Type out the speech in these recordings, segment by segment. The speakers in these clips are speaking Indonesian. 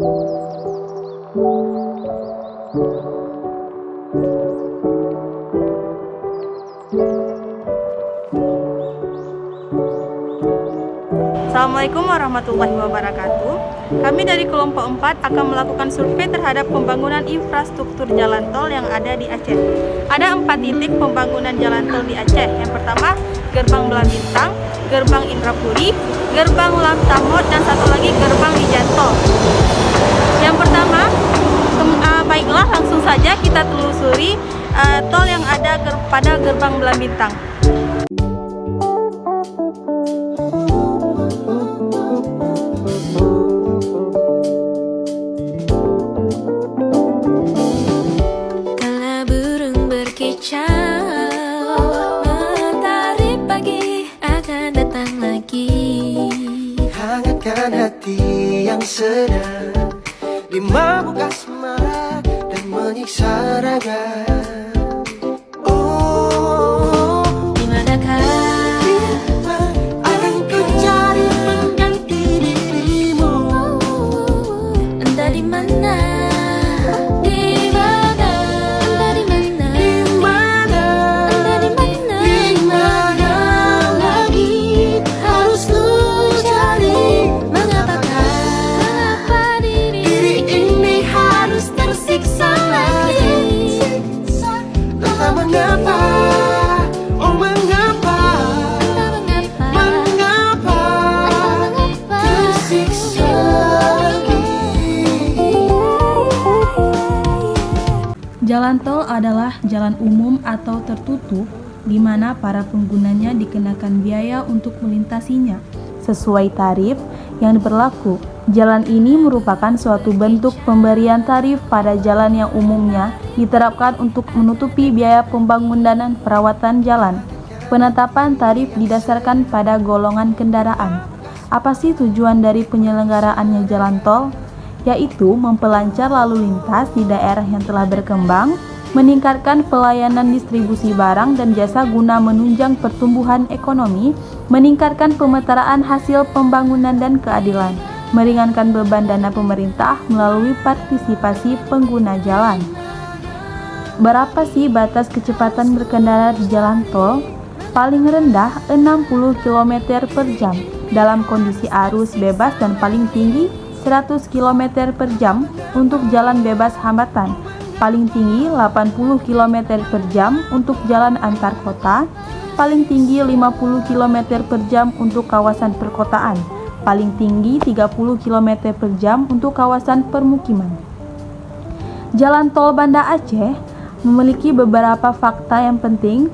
Assalamualaikum warahmatullahi wabarakatuh. Kami dari kelompok 4 akan melakukan survei terhadap pembangunan infrastruktur jalan tol yang ada di Aceh. Ada 4 titik pembangunan jalan tol di Aceh. Yang pertama, Gerbang Belabintang, Gerbang Indrapuri, Gerbang Lamtamot, dan satu lagi Gerbang Lijantol. Yang pertama, baiklah langsung saja kita telusuri tol yang ada pada Gerbang Belabintang. Mentari pagi akan datang lagi, hangatkan hati yang sedang dimabuk asmara dan menyiksa raga. Oh, dimanakah akan ku cari pengganti dirimu? entah di mana. Jalan tol adalah jalan umum atau tertutup di mana para penggunanya dikenakan biaya untuk melintasinya sesuai tarif yang berlaku. Jalan ini merupakan suatu bentuk pemberian tarif pada jalan yang umumnya diterapkan untuk menutupi biaya pembangunan dan perawatan jalan. Penetapan tarif didasarkan pada golongan kendaraan. Apa sih tujuan dari penyelenggaraannya jalan tol? Yaitu memperlancar lalu lintas di daerah yang telah berkembang, meningkatkan pelayanan distribusi barang dan jasa guna menunjang pertumbuhan ekonomi, meningkatkan pemeteraan hasil pembangunan dan keadilan, meringankan beban dana pemerintah melalui partisipasi pengguna jalan. Berapa sih batas kecepatan berkendara di jalan tol? Paling rendah 60 km per jam dalam kondisi arus bebas dan paling tinggi 100 km per jam untuk jalan bebas hambatan, paling tinggi 80 km per jam untuk jalan antar kota, paling tinggi 50 km per jam untuk kawasan perkotaan, paling tinggi 30 km per jam untuk kawasan permukiman. Jalan tol Banda Aceh memiliki beberapa fakta yang penting.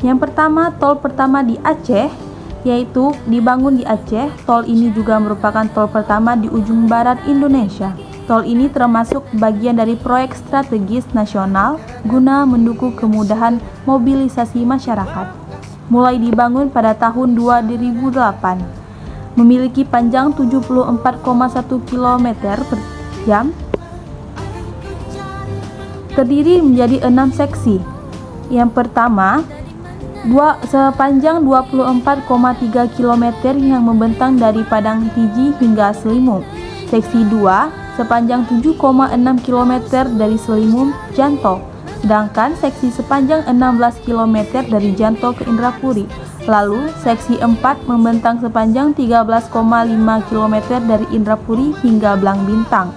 Yang pertama, tol pertama di Aceh yaitu dibangun di Aceh. Tol ini juga merupakan tol pertama di ujung barat Indonesia. Tol ini termasuk bagian dari proyek strategis nasional guna mendukung kemudahan mobilisasi masyarakat. Mulai dibangun pada tahun 2008, memiliki panjang 74,1 km per jam, terdiri menjadi 6 seksi. Yang pertama, sepanjang 24,3 km yang membentang dari Padang Tiji hingga Selimum. Seksi 2 sepanjang 7,6 km dari Selimum Janto, sedangkan seksi sepanjang 16 km dari Janto ke Indrapuri. Lalu seksi 4 membentang sepanjang 13,5 km dari Indrapuri hingga Blang Bintang.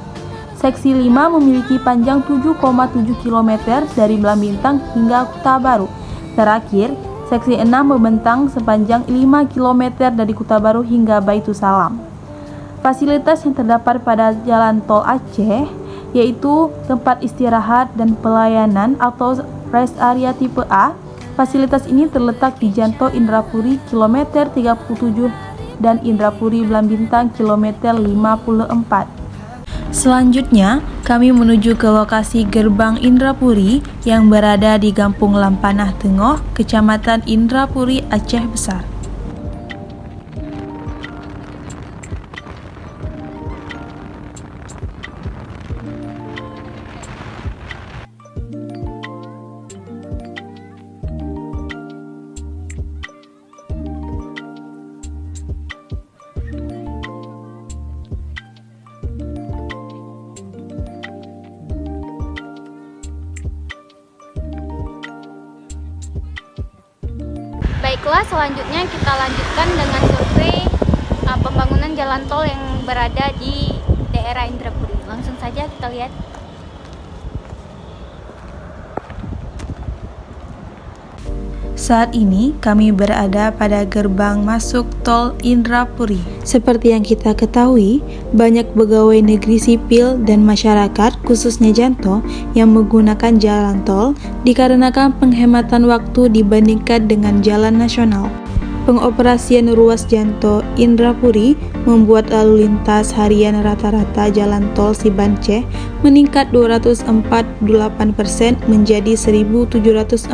Seksi 5 memiliki panjang 7,7 km dari Blang Bintang hingga Kuta Baru. Terakhir, seksi 6 membentang sepanjang 5 km dari Kuta Baru hingga Baitussalam. Fasilitas yang terdapat pada jalan tol Aceh yaitu tempat istirahat dan pelayanan atau rest area tipe A. Fasilitas ini terletak di Janto Indrapuri kilometer 37 dan Indrapuri Blang Bintang kilometer 54. Selanjutnya, kami menuju ke lokasi Gerbang Indrapuri yang berada di Kampung Lampanah Tengah, Kecamatan Indrapuri, Aceh Besar. Baiklah, selanjutnya kita lanjutkan dengan survei pembangunan jalan tol yang berada di daerah Indrapuri. Langsung saja kita lihat. Saat ini kami berada pada gerbang masuk tol Indrapuri. Seperti yang kita ketahui, banyak pegawai negeri sipil dan masyarakat khususnya Janto yang menggunakan jalan tol dikarenakan penghematan waktu dibandingkan dengan jalan nasional. Pengoperasian ruas Janto Indrapuri membuat lalu lintas harian rata-rata jalan tol Sibanceh meningkat 248% menjadi 1.714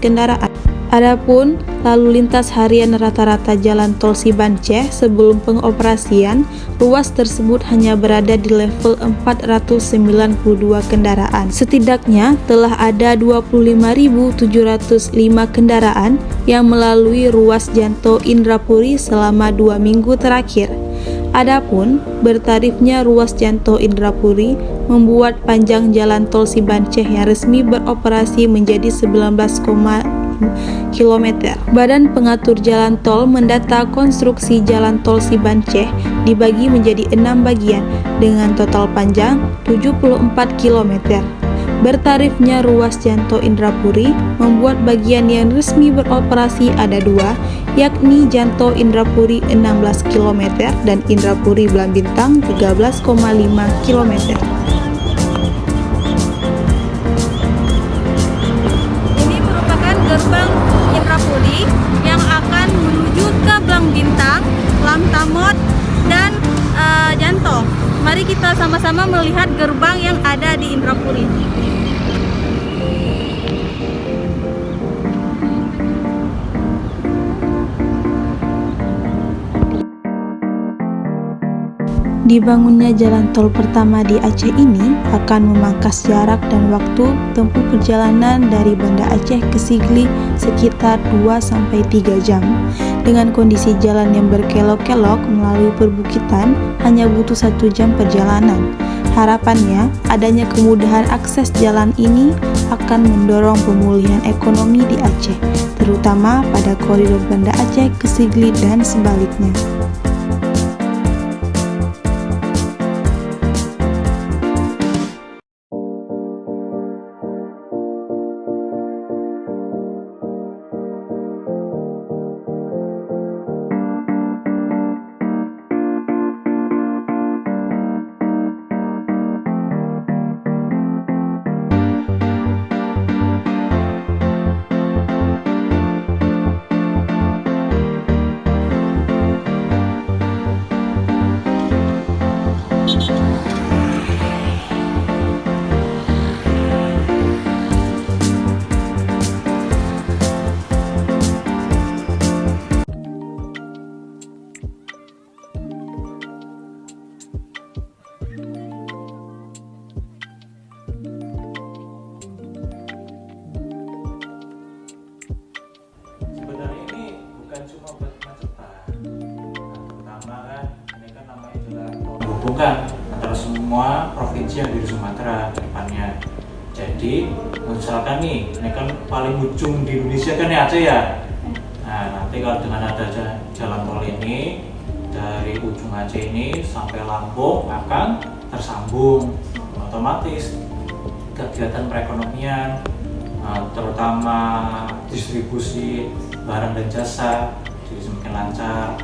kendaraan. Adapun lalu lintas harian rata-rata jalan tol Sibanceh sebelum pengoperasian, ruas tersebut hanya berada di level 492 kendaraan. Setidaknya telah ada 25.705 kendaraan yang melalui ruas Janto Indrapuri selama 2 minggu terakhir. Adapun bertarifnya ruas Janto Indrapuri membuat panjang jalan tol Sibanceh yang resmi beroperasi menjadi 19,5 km. Badan Pengatur Jalan Tol mendata konstruksi jalan tol Sibanceh dibagi menjadi 6 bagian dengan total panjang 74 km. Bertarifnya ruas Janto Indrapuri membuat bagian yang resmi beroperasi ada 2, yakni Janto Indrapuri 16 km dan Indrapuri Blambintang 13,5 km. Gerbang Indrapuri yang akan menuju ke Blambintang, Lamtamot, dan Janto. Mari kita sama-sama melihat gerbang yang ada di Indrapuri. Dibangunnya jalan tol pertama di Aceh ini akan memangkas jarak dan waktu tempuh perjalanan dari Banda Aceh ke Sigli sekitar 2-3 jam. Dengan kondisi jalan yang berkelok-kelok melalui perbukitan, hanya butuh 1 jam perjalanan. Harapannya, adanya kemudahan akses jalan ini akan mendorong pemulihan ekonomi di Aceh, terutama pada koridor Banda Aceh ke Sigli dan sebaliknya. Menghubungkan antara semua provinsi yang di Sumatera ke depannya. Jadi misalkan nih, ini kan paling ujung di Indonesia kan ya Aceh ya. Nah nanti kalau dengan ada jalan tol ini dari ujung Aceh ini sampai Lampung akan tersambung, otomatis kegiatan perekonomian, terutama distribusi barang dan jasa jadi semakin lancar.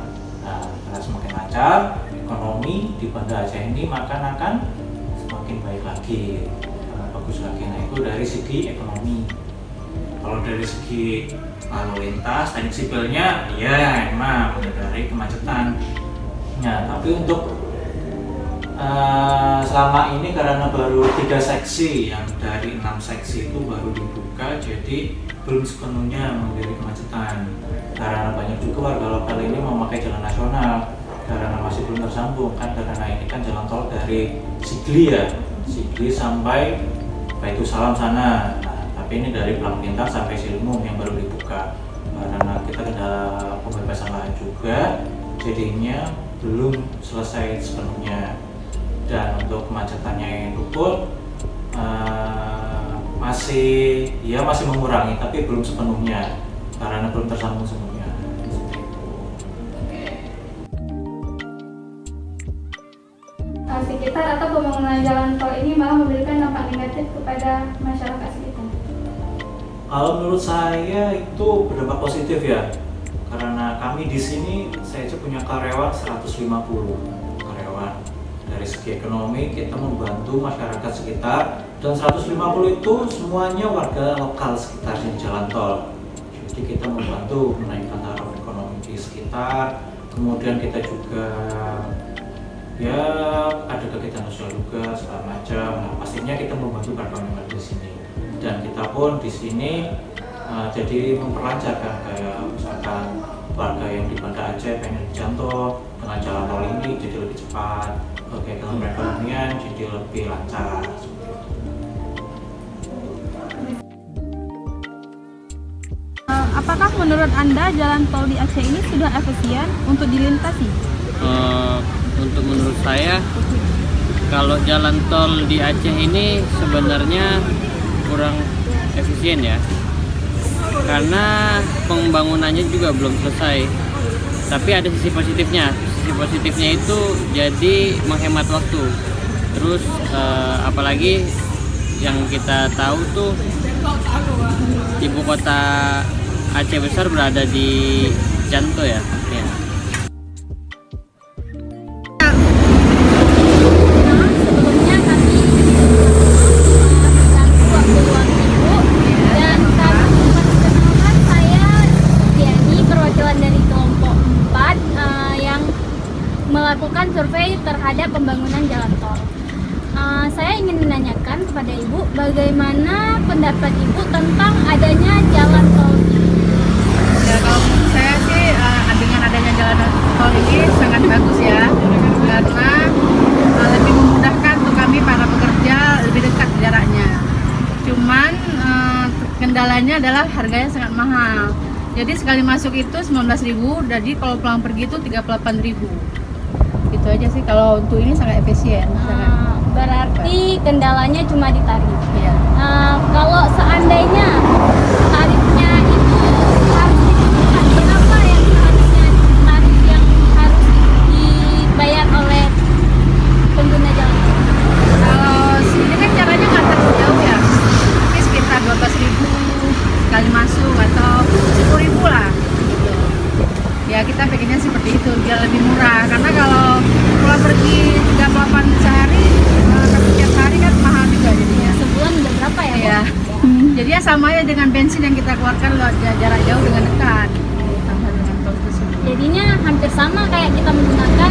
Nah, karena semakin lancar, ekonomi di Banda Aceh ini akan semakin baik lagi, bagus lagi. Nah itu dari segi ekonomi. Kalau dari segi lalu lintas, teknik sipilnya ya emang menghindari kemacetan. Nah tapi untuk selama ini karena baru 3 seksi yang dari 6 seksi itu baru dibuka, jadi belum sepenuhnya menghindari kemacetan. Karena banyak juga warga lokal ini memakai jalan nasional karena masih belum tersambung kan, karena ini kan jalan tol dari Sigli ya, Sigli sampai Baitusalam sana. Nah, tapi ini dari Blambintang sampai Silmung yang baru dibuka. Karena kita ada pembebasan lahan juga, jadinya belum selesai sepenuhnya. Dan untuk kemacetannya itu pun masih mengurangi, tapi belum sepenuhnya karena belum tersambung sepenuhnya. pembangunan jalan tol ini malah memberikan dampak negatif kepada masyarakat sekitar? Kalau menurut saya itu berdampak positif ya, karena kami di sini saya aja punya karyawan 150 karyawan. Dari segi ekonomi kita membantu masyarakat sekitar, dan 150 itu semuanya warga lokal sekitar di jalan tol. Jadi kita membantu menaikkan taraf ekonomi di sekitar, kemudian kita juga ya ada kegiatan sosial juga segala macam. Nah, pastinya kita membantu warga di sini, dan kita pun di sini jadi memperlancar kan, kayak misalkan warga yang di Banda Aceh pengen dijangkau dengan jalan tol ini jadi lebih cepat, kegiatan perekonomian jadi lebih lancar. Apakah menurut Anda jalan tol di Aceh ini sudah efisien untuk dilintasi? Untuk menurut saya, kalau jalan tol di Aceh ini sebenarnya kurang efisien ya, karena pembangunannya juga belum selesai. Tapi ada sisi positifnya. Sisi positifnya itu jadi menghemat waktu. Terus apalagi yang kita tahu tuh ibu kota Aceh besar berada di Janto ya. Sebelumnya kami mengganggu waktu luang ibu, dan kami memperkenalkan saya Diani, perwakilan dari kelompok 4 yang melakukan survei terhadap pembangunan jalan tol. Saya ingin menanyakan kepada ibu, bagaimana pendapat ibu tentang adanya jalan tol? Ya, kalau menurut saya sih dengan adanya jalan tol ini sangat bagus ya, karena lebih memudahkan untuk kami para pekerja, lebih dekat jaraknya. Cuman kendalanya adalah harganya sangat mahal. Jadi sekali masuk itu 19.000, jadi kalau pulang pergi itu 38.000. Itu aja sih, kalau untuk ini sangat efisien. Berarti kendalanya cuma di tarif. Iya. Kalau seandainya tarifnya itu harus diturunkan, berapa yang harusnya tarif yang harus dibayar oleh pengguna jalan tol? Kalau sini kan caranya nggak terlalu jauh ya, mungkin sekitar 12.000 sekali masuk atau 10.000 lah. Gitu. Ya kita pengennya seperti itu biar lebih murah, karena kalau pulang pergi 38 sehari, tapi tiap hari kan mahal juga jadinya. Sebulan udah berapa ya, Bu? Ya. Jadi ya sama ya dengan bensin yang kita keluarkan jarak jauh dengan dekat, tambah dengan tol tersebut. Jadinya hampir sama kayak kita menggunakan